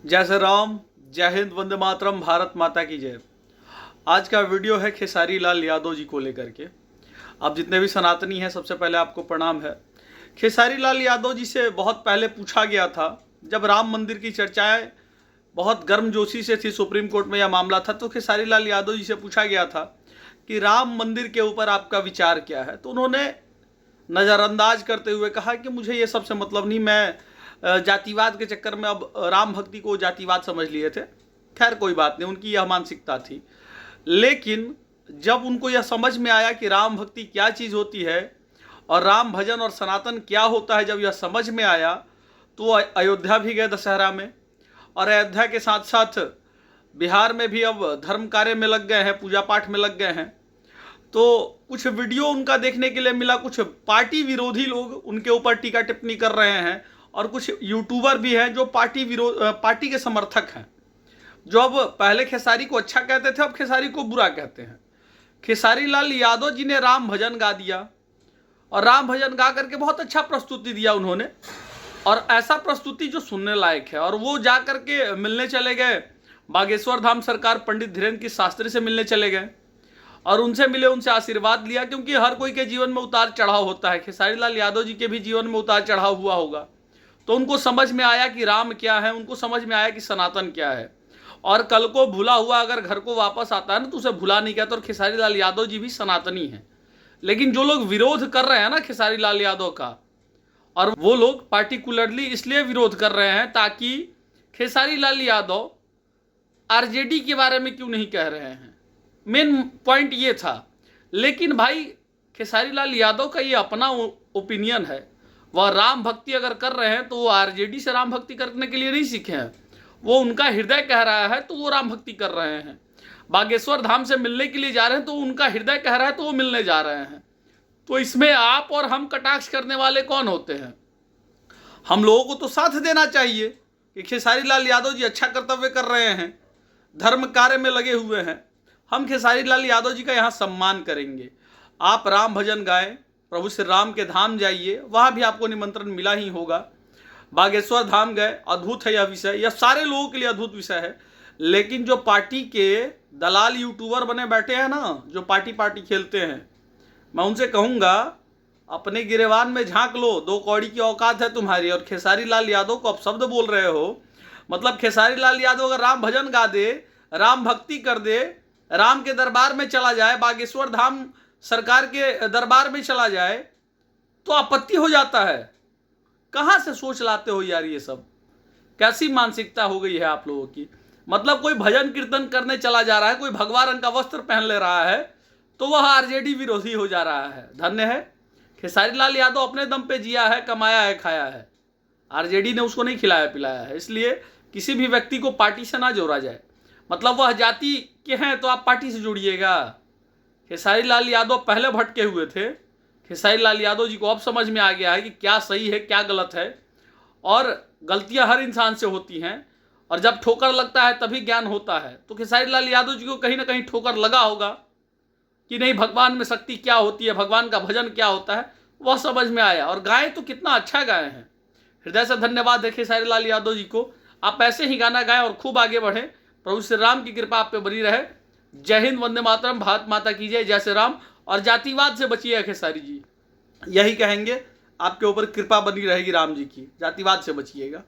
जय श्री राम, जय हिंद, वंदे मातरम, भारत माता की जय। आज का वीडियो है खेसारी लाल यादव जी को लेकर के। आप जितने भी सनातनी हैं, सबसे पहले आपको प्रणाम है। खेसारी लाल यादव जी से बहुत पहले पूछा गया था, जब राम मंदिर की चर्चाएं बहुत गर्मजोशी से थी, सुप्रीम कोर्ट में यह मामला था, तो खेसारी लाल यादव जी से पूछा गया था कि राम मंदिर के ऊपर आपका विचार क्या है। तो उन्होंने नज़रअंदाज करते हुए कहा कि मुझे ये सबसे मतलब नहीं, मैं जातिवाद के चक्कर में अब राम भक्ति को जातिवाद समझ लिए थे। खैर कोई बात नहीं, उनकी यह मानसिकता थी। लेकिन जब उनको यह समझ में आया कि राम भक्ति क्या चीज़ होती है और राम भजन और सनातन क्या होता है, जब यह समझ में आया तो वो अयोध्या भी गए दशहरा में, और अयोध्या के साथ साथ बिहार में भी अब धर्म कार्य में लग गए हैं, पूजा पाठ में लग गए हैं। तो कुछ वीडियो उनका देखने के लिए मिला, कुछ पार्टी विरोधी लोग उनके ऊपर टीका टिप्पणी कर रहे हैं, और कुछ यूट्यूबर भी हैं जो पार्टी के समर्थक हैं, जो अब पहले खेसारी को अच्छा कहते थे, अब खेसारी को बुरा कहते हैं। खेसारी लाल यादव जी ने राम भजन गा दिया, और राम भजन गा करके बहुत अच्छा प्रस्तुति दिया उन्होंने, और ऐसा प्रस्तुति जो सुनने लायक है। और वो जा करके मिलने चले गए बागेश्वर धाम सरकार पंडित धीरेन्द्र की शास्त्री से मिलने चले गए, और उनसे मिले, उनसे आशीर्वाद लिया, क्योंकि हर कोई के जीवन में उतार चढ़ाव होता है। खेसारी लाल यादव जी के भी जीवन में उतार चढ़ाव हुआ होगा। तो उनको समझ में आया कि राम क्या है, उनको समझ में आया कि सनातन क्या है। और कल को भूला हुआ अगर घर को वापस आता है ना, तो उसे भुला नहीं कहते। और खेसारी लाल यादव जी भी सनातनी हैं। लेकिन जो लोग विरोध कर रहे हैं ना खेसारी लाल यादव का, और वो लोग पार्टिकुलरली इसलिए विरोध कर रहे हैं ताकि खेसारी लाल यादव आरजेडी के बारे में क्यों नहीं कह रहे हैं, मेन पॉइंट ये था। लेकिन भाई खेसारी लाल यादव का ये अपना ओपिनियन है। वह राम भक्ति अगर कर रहे हैं तो वो आरजेडी से राम भक्ति करने के लिए नहीं सीखे हैं, वो उनका हृदय कह रहा है तो वो राम भक्ति कर रहे हैं। बागेश्वर धाम से मिलने के लिए जा रहे हैं तो उनका हृदय कह रहा है तो वो मिलने जा रहे हैं। तो इसमें आप और हम कटाक्ष करने वाले कौन होते हैं? हम लोगों को तो साथ देना चाहिए कि खेसारी लाल यादव जी अच्छा कर्तव्य कर रहे हैं, धर्म कार्य में लगे हुए हैं। हम खेसारी लाल यादव जी का यहाँ सम्मान करेंगे। आप राम भजन गाएं, प्रभु श्री राम के धाम जाइए, वहाँ भी आपको निमंत्रण मिला ही होगा। बागेश्वर धाम गए, अद्भुत है यह विषय, यह सारे लोगों के लिए अद्भुत विषय है। लेकिन जो पार्टी के दलाल यूट्यूबर बने बैठे हैं ना, जो पार्टी खेलते हैं, मैं उनसे कहूँगा अपने गिरेवान में झांक लो, 2 कौड़ी की औकात है तुम्हारी। और खेसारी लाल यादव को आप शब्द बोल रहे हो, मतलब खेसारी लाल यादव अगर राम भजन गा दे, राम भक्ति कर दे, राम के दरबार में चला जाए, बागेश्वर धाम सरकार के दरबार में चला जाए, तो आपत्ति हो जाता है। कहाँ से सोच लाते हो यार? ये सब कैसी मानसिकता हो गई है आप लोगों की? मतलब कोई भजन कीर्तन करने चला जा रहा है, कोई भगवा रंग का वस्त्र पहन ले रहा है, तो वह आरजेडी विरोधी हो जा रहा है। धन्य है खेसारी लाल यादव, अपने दम पे जिया है, कमाया है, खाया है। आरजेडी ने उसको नहीं खिलाया पिलाया है। इसलिए किसी भी व्यक्ति को पार्टी से ना जोड़ा जाए। मतलब वह जाति के हैं तो आप पार्टी से जुड़िएगा। खेसारी लाल यादव पहले भटके हुए थे, खेसारी लाल यादव जी को अब समझ में आ गया है कि क्या सही है क्या गलत है। और गलतियां हर इंसान से होती हैं, और जब ठोकर लगता है तभी ज्ञान होता है। तो खेसारी लाल यादव जी को कहीं ना कहीं ठोकर लगा होगा कि नहीं, भगवान में शक्ति क्या होती है, भगवान का भजन क्या होता है, वह समझ में आया। और गाए तो कितना अच्छा गाए हैं। हृदय से धन्यवाद है खेसारी लाल यादव जी को। आप ऐसे ही गाना गाएं और खूब आगे बढ़ें। प्रभु श्री राम की कृपा आप पे बनी रहे। जय हिंद, वंदे मातरम, भारत माता की जय। जय श्री राम। और जातिवाद से बचिए खेसारी जी, यही कहेंगे। आपके ऊपर कृपा बनी रहेगी राम जी की, जातिवाद से बचिएगा।